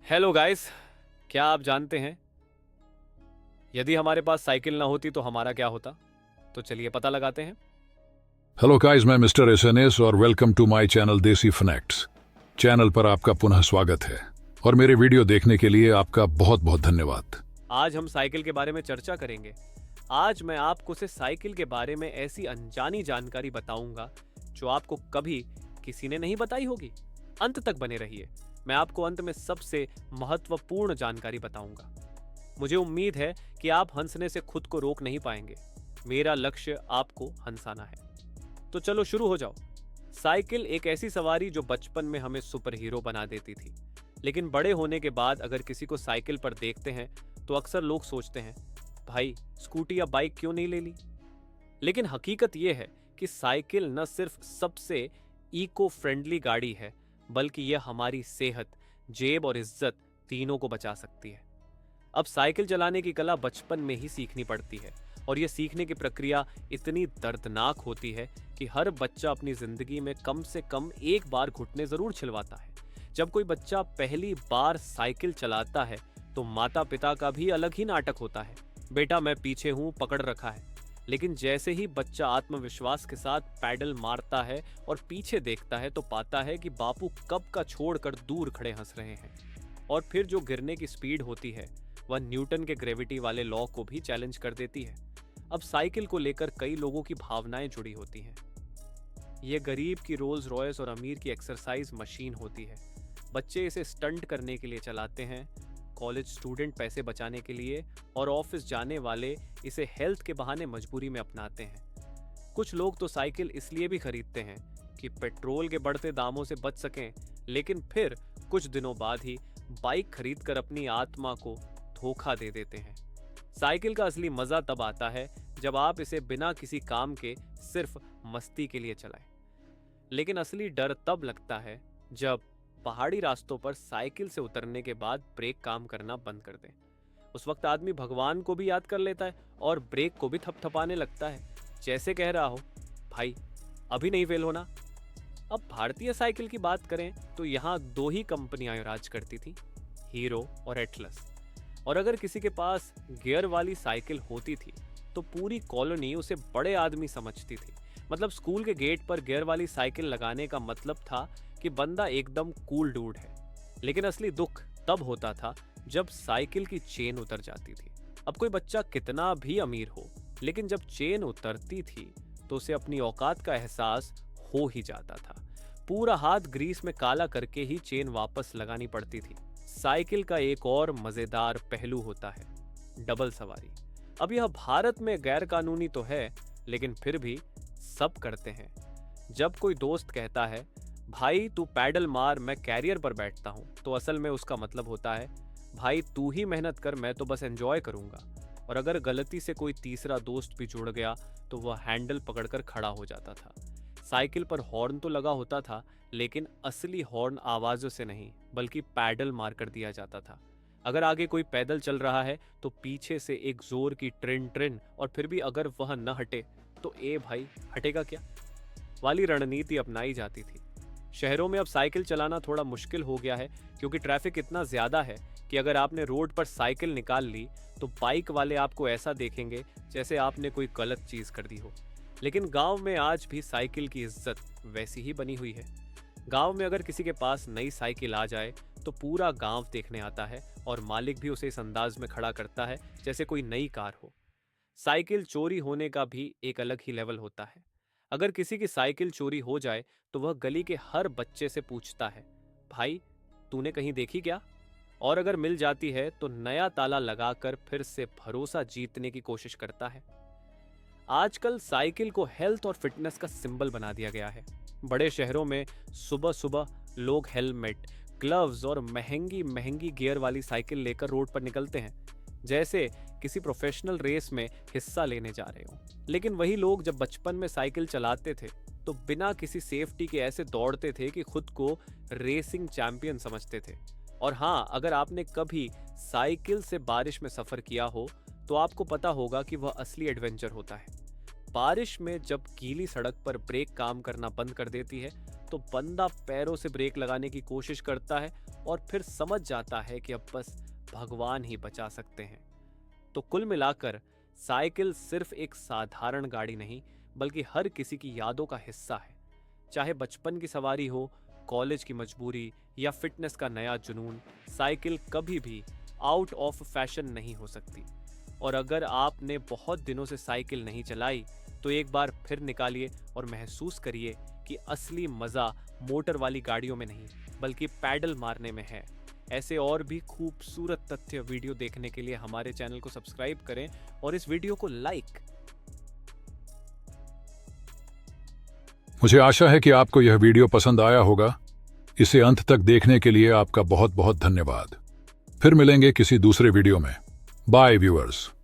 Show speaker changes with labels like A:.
A: Hello guys, क्या आप जानते हैं यदि हमारे पास साइकिल ना होती तो हमारा क्या होता? तो चलिए पता लगाते हैं।
B: हेलो गाइस, मैं मिस्टर एसएनएस और वेलकम टू माय चैनल देसी फनैक्ट्स। चैनल पर आपका पुनः स्वागत है और मेरे वीडियो देखने के लिए आपका बहुत बहुत धन्यवाद।
A: आज हम साइकिल के बारे में चर्चा करेंगे। आज मैं आपको से साइकिल के बारे में ऐसी अनजानी जानकारी बताऊंगा जो आपको कभी किसी ने नहीं बताई होगी। अंत तक बने रहिए, मैं आपको अंत में सबसे महत्वपूर्ण जानकारी बताऊंगा। मुझे उम्मीद है कि आप हंसने से खुद को रोक नहीं पाएंगे। मेरा लक्ष्य आपको हंसाना है। तो चलो शुरू हो जाओ। साइकिल एक ऐसी सवारी जो बचपन में हमें सुपर हीरो बना देती थी, लेकिन बड़े होने के बाद अगर किसी को साइकिल पर देखते हैं तो अक्सर लोग सोचते हैं, भाई स्कूटी या बाइक क्यों नहीं ले ली? लेकिन हकीकत यह है कि साइकिल न सिर्फ सबसे इको फ्रेंडली गाड़ी है, बल्कि यह हमारी सेहत, जेब और इज्जत तीनों को बचा सकती है। अब साइकिल चलाने की कला बचपन में ही सीखनी पड़ती है और यह सीखने की प्रक्रिया इतनी दर्दनाक होती है कि हर बच्चा अपनी जिंदगी में कम से कम एक बार घुटने जरूर छिलवाता है। जब कोई बच्चा पहली बार साइकिल चलाता है तो माता पिता का भी अलग ही नाटक होता है। बेटा मैं पीछे हूं, पकड़ रखा है। लेकिन जैसे ही बच्चा आत्मविश्वास के साथ पैडल मारता है और पीछे देखता है तो पाता है कि बापू कब का छोड़कर दूर खड़े हंस रहे हैं। और फिर जो गिरने की स्पीड होती है वह न्यूटन के ग्रेविटी वाले लॉ को भी चैलेंज कर देती है। अब साइकिल को लेकर कई लोगों की भावनाएं जुड़ी होती हैं। यह गरीब की रोल्स रॉयस और अमीर की एक्सरसाइज मशीन होती है। बच्चे इसे स्टंट करने के लिए चलाते हैं, कॉलेज स्टूडेंट पैसे बचाने के लिए, और ऑफिस जाने वाले इसे हेल्थ के बहाने मजबूरी में अपनाते हैं। कुछ लोग तो साइकिल इसलिए भी खरीदते हैं कि पेट्रोल के बढ़ते दामों से बच सकें, लेकिन फिर कुछ दिनों बाद ही बाइक खरीदकर अपनी आत्मा को धोखा दे देते हैं। साइकिल का असली मजा तब आता है जब आप इसे बिना किसी काम के सिर्फ मस्ती के लिए चलाएं। लेकिन असली डर तब लगता है जब पहाड़ी रास्तों पर साइकिल से उतरने के बाद ब्रेक काम करना बंद कर दें। उस वक्त आदमी भगवान को भी याद कर लेता है और ब्रेक को भी थपथपाने लगता है, जैसे कह रहा हो, भाई अभी नहीं फेल होना। अब भारतीय साइकिल की बात करें तो यहाँ दो ही कंपनियां राज करती थी, हीरो और एटलस। और अगर किसी के पास गियर वाली साइकिल होती थी तो पूरी कॉलोनी उसे बड़े आदमी समझती थी। मतलब स्कूल के गेट पर गियर वाली साइकिल लगाने का मतलब था कि बंदा एकदम कूल डूड है। लेकिन असली दुख तब होता था जब साइकिल की चेन उतर जाती थी। अब कोई बच्चा कितना भी अमीर हो, लेकिन जब चेन उतरती थी तो उसे अपनी औकात का एहसास हो ही जाता था। पूरा हाथ ग्रीस में काला करके ही चेन वापस लगानी पड़ती थी। साइकिल का एक और मजेदार पहलू होता है डबल सवारी। अब यह भारत में गैर कानूनी तो है, लेकिन फिर भी सब करते हैं। जब कोई दोस्त कहता है, भाई तू पैडल मार मैं कैरियर पर बैठता हूं, तो असल में उसका मतलब होता है, भाई तू ही मेहनत कर, मैं तो बस एंजॉय करूंगा। और अगर गलती से कोई तीसरा दोस्त भी जुड़ गया तो वह हैंडल पकड़कर खड़ा हो जाता था। साइकिल पर हॉर्न तो लगा होता था, लेकिन असली हॉर्न आवाजों से नहीं बल्कि पैडल मार कर दिया जाता था। अगर आगे कोई पैदल चल रहा है तो पीछे से एक जोर की ट्रिन ट्रिन, और फिर भी अगर वह न हटे तो ए भाई हटेगा क्या वाली रणनीति अपनाई जाती थी। शहरों में अब साइकिल चलाना थोड़ा मुश्किल हो गया है क्योंकि ट्रैफिक इतना ज्यादा है कि अगर आपने रोड पर साइकिल निकाल ली तो बाइक वाले आपको ऐसा देखेंगे जैसे आपने कोई गलत चीज कर दी हो। लेकिन गांव में आज भी साइकिल की इज्जत वैसी ही बनी हुई है। गांव में अगर किसी के पास नई साइकिल आ जाए तो पूरा गांव देखने आता है और मालिक भी उसे इस अंदाज में खड़ा करता है जैसे कोई नई कार हो। साइकिल चोरी होने का भी एक अलग ही लेवल होता है। अगर किसी की साइकिल चोरी हो जाए तो वह गली के हर बच्चे से पूछता है, भाई तूने कहीं देखी क्या? और अगर मिल जाती है तो नया ताला लगाकर फिर से भरोसा जीतने की कोशिश करता है। आजकल साइकिल को हेल्थ और फिटनेस का सिंबल बना दिया गया है। बड़े शहरों में सुबह सुबह लोग हेलमेट, ग्लव्स और महंगी महंगी गियर वाली साइकिल लेकर रोड पर निकलते हैं, जैसे किसी प्रोफेशनल रेस में हिस्सा लेने जा रहे हो। लेकिन वही लोग जब बचपन में साइकिल चलाते थे तो बिना किसी सेफ्टी के ऐसे दौड़ते थे कि खुद को रेसिंग चैंपियन समझते थे। और हाँ, अगर आपने कभी साइकिल से बारिश में सफर किया हो तो आपको पता होगा कि वह असली एडवेंचर होता है। बारिश में जब गीली सड़क पर ब्रेक काम करना बंद कर देती है तो बंदा पैरों से ब्रेक लगाने की कोशिश करता है और फिर समझ जाता है कि अब बस भगवान ही बचा सकते हैं। तो कुल मिलाकर साइकिल सिर्फ एक साधारण गाड़ी नहीं, बल्कि हर किसी की यादों का हिस्सा है। चाहे बचपन की सवारी हो, कॉलेज की मजबूरी या फिटनेस का नया जुनून, साइकिल कभी भी आउट ऑफ फैशन नहीं हो सकती। और अगर आपने बहुत दिनों से साइकिल नहीं चलाई, तो एक बार फिर निकालिए और महसूस करिए कि असली मज़ा मोटर वाली गाड़ियों में नहीं, बल्कि पैडल मारने में है। ऐसे और भी खूबसूरत तथ्य वीडियो देखने के लिए हमारे चैनल को सब्सक्राइब करें और इस वीडियो को लाइक।
B: मुझे आशा है कि आपको यह वीडियो पसंद आया होगा। इसे अंत तक देखने के लिए आपका बहुत बहुत धन्यवाद। फिर मिलेंगे किसी दूसरे वीडियो में। Bye viewers.